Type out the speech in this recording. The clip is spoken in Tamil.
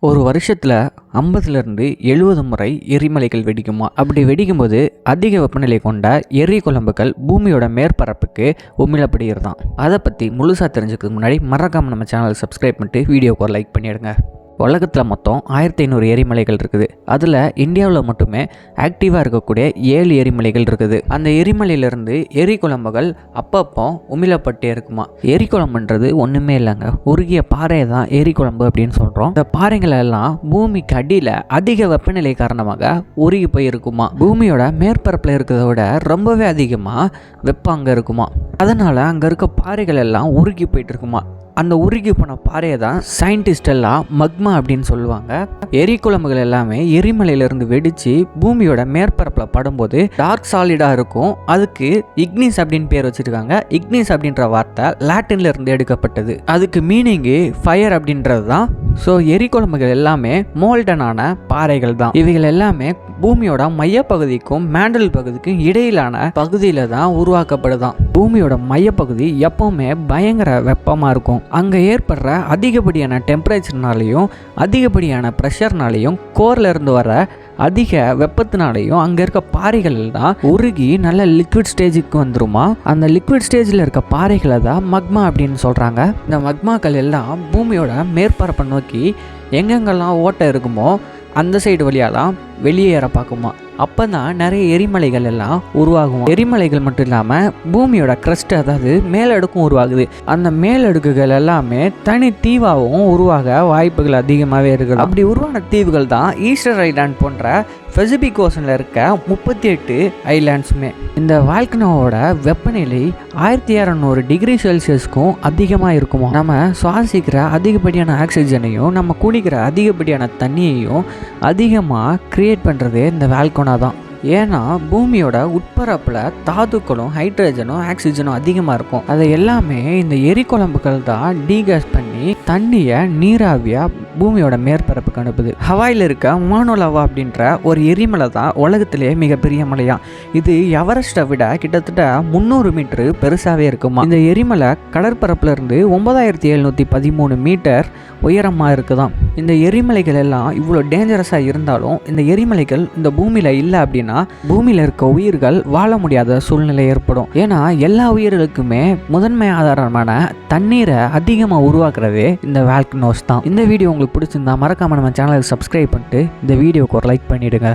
ஒரு வருஷத்தில் 50லேருந்து 70 முறை எரிமலைகள் வெடிக்குமா. அப்படி வெடிக்கும்போது அதிக வெப்பநிலை கொண்ட எரி குழம்புகள் பூமியோட மேற்பரப்புக்கு உமிழப்படுகிறதாம். அதை பற்றி முழுசாக தெரிஞ்சுக்கிறதுக்கு முன்னாடி மறக்காமல் நம்ம சேனலை சப்ஸ்கிரைப் பண்ணிட்டு வீடியோக்கு ஒரு லைக் பண்ணிடுங்க. உலகத்தில் மொத்தம் 1500 எரிமலைகள் இருக்குது. அதில் இந்தியாவில் மட்டுமே ஆக்டிவாக இருக்கக்கூடிய 7 எரிமலைகள் இருக்குது. அந்த எரிமலையிலேருந்து எரி குழம்புகள் அப்பப்போ உமிழப்பட்டே இருக்குமா. எரி குழம்புன்றது ஒன்றுமே இல்லைங்க, உருகிய பாறை தான் எரி குழம்பு அப்படின்னு சொல்கிறோம். இந்த பாறைகள் எல்லாம் பூமிக்கு அடியில் அதிக வெப்பநிலை காரணமாக உருகி போயிருக்குமா. பூமியோட மேற்பரப்பில் இருக்கிறத விட ரொம்பவே அதிகமாக வெப்பம் அங்கே இருக்குமா. அதனால் அங்கே இருக்க பாறைகள் எல்லாம் உருகி போயிட்டு இருக்குமா. அந்த உருகி போன பாறையை தான் சயின்டிஸ்ட் எல்லாம் மக்மா அப்படின்னு சொல்லுவாங்க. எரிக்குழம்புகள் எல்லாமே எரிமலையிலிருந்து வெடித்து பூமியோட மேற்பரப்பில் படும்போது டார்க் சாலிடாக இருக்கும். அதுக்கு இக்னிஸ் அப்படின்னு பேர் வச்சுருக்காங்க. இக்னிஸ் அப்படின்ற வார்த்தை லாட்டின்ல இருந்து எடுக்கப்பட்டது. அதுக்கு மீனிங்கு ஃபயர் அப்படின்றது தான். ஸோ எரிக்குழம்புகள் எல்லாமே மோல்டனான பாறைகள் தான். இவைகள் எல்லாமே பூமியோட மையப்பகுதிக்கும் மேண்டல் பகுதிக்கும் இடையிலான பகுதியில் தான் உருவாக்கப்படுதான். பூமியோட மையப்பகுதி எப்பவுமே பயங்கர வெப்பமாக இருக்கும். அங்கே ஏற்படுற அதிகப்படியான டெம்பரேச்சர்னாலையும் அதிகப்படியான ப்ரெஷர்னாலையும் கோர்ல இருந்து வர அதிக வெப்பத்தினாலையும் அங்கே இருக்க பாறைகள் தான் உருகி நல்ல லிக்விட் ஸ்டேஜுக்கு வந்துருமா. அந்த லிக்விட் ஸ்டேஜில் இருக்க பாறைகளை தான் மக்மா அப்படின்னு சொல்கிறாங்க. இந்த மக்மாக்கள் எல்லாம் பூமியோட மேற்பரப்பை நோக்கி எங்கெங்கெல்லாம் ஓட்டை இருக்குமோ அந்த சைடு வழியாலாம் வெளியேற பார்க்குமா. அப்போ தான் நிறைய எரிமலைகள் எல்லாம் உருவாகும். எரிமலைகள் மட்டும் இல்லாமல் பூமியோட கிரஸ்ட், அதாவது மேலடுக்கும் உருவாகுது. அந்த மேலடுக்குகள் எல்லாமே தனி தீவாகவும் உருவாக வாய்ப்புகள் அதிகமாகவே இருக்குது. அப்படி உருவான தீவுகள் தான் ஈஸ்டர் ஐலாண்ட் போன்ற பசிபிக் ஓஷனில் இருக்க 38 ஐலாண்ட்ஸுமே. இந்த வால்கனோவோட வெப்பநிலை 1600 டிகிரி செல்சியஸ்க்கும் அதிகமாக இருக்குமா. நம்ம சுவாசிக்கிற அதிகப்படியான ஆக்சிஜனையும் நம்ம குடிக்கிற அதிகப்படியான தண்ணியையும் அதிகமாக கிரியேட் பண்ணுறது இந்த வால்கனோ தான். ஏன்னா பூமியோட உட்பரப்பில் தாதுக்களும் ஹைட்ரஜனும் ஆக்சிஜனும் அதிகமாக இருக்கும். அதை எல்லாமே இந்த எரிக்குழம்புகள் தான் டீகேஸ் பண்ணி தண்ணியை நீராவியாக பூமியோட மேற்பரப்புக்கு அனுப்புது. ஹவாயில் இருக்க மானோலாவா அப்படின்ற ஒரு எரிமலை தான் உலகத்திலே மிகப்பெரிய மலையா. இது எவரெஸ்ட்டை விட கிட்டத்தட்ட 300 மீட்டரு பெருசாகவே இருக்குமா. இந்த எரிமலை கடற்பரப்புல இருந்து 9713 மீட்டர் உயரமாக இருக்குதான். இந்த எரிமலைகள் எல்லாம் இவ்வளோ டேஞ்சரஸாக இருந்தாலும் இந்த எரிமலைகள் இந்த பூமியில் இல்லை அப்படின்னா பூமியில் இருக்க உயிர்கள் வாழ முடியாத சூழ்நிலை ஏற்படும். ஏன்னா எல்லா உயிர்களுக்குமே முதன்மை ஆதாரமான தண்ணீரை அதிகமாக உருவாக்குறதே இந்த வால்கனோஸ் தான். இந்த வீடியோ உங்களுக்கு பிடிச்சிருந்தா மறக்காம நம்ம சேனலுக்கு சப்ஸ்கிரைப் பண்ணிட்டு இந்த வீடியோக்கு ஒரு லைக் பண்ணிடுங்க.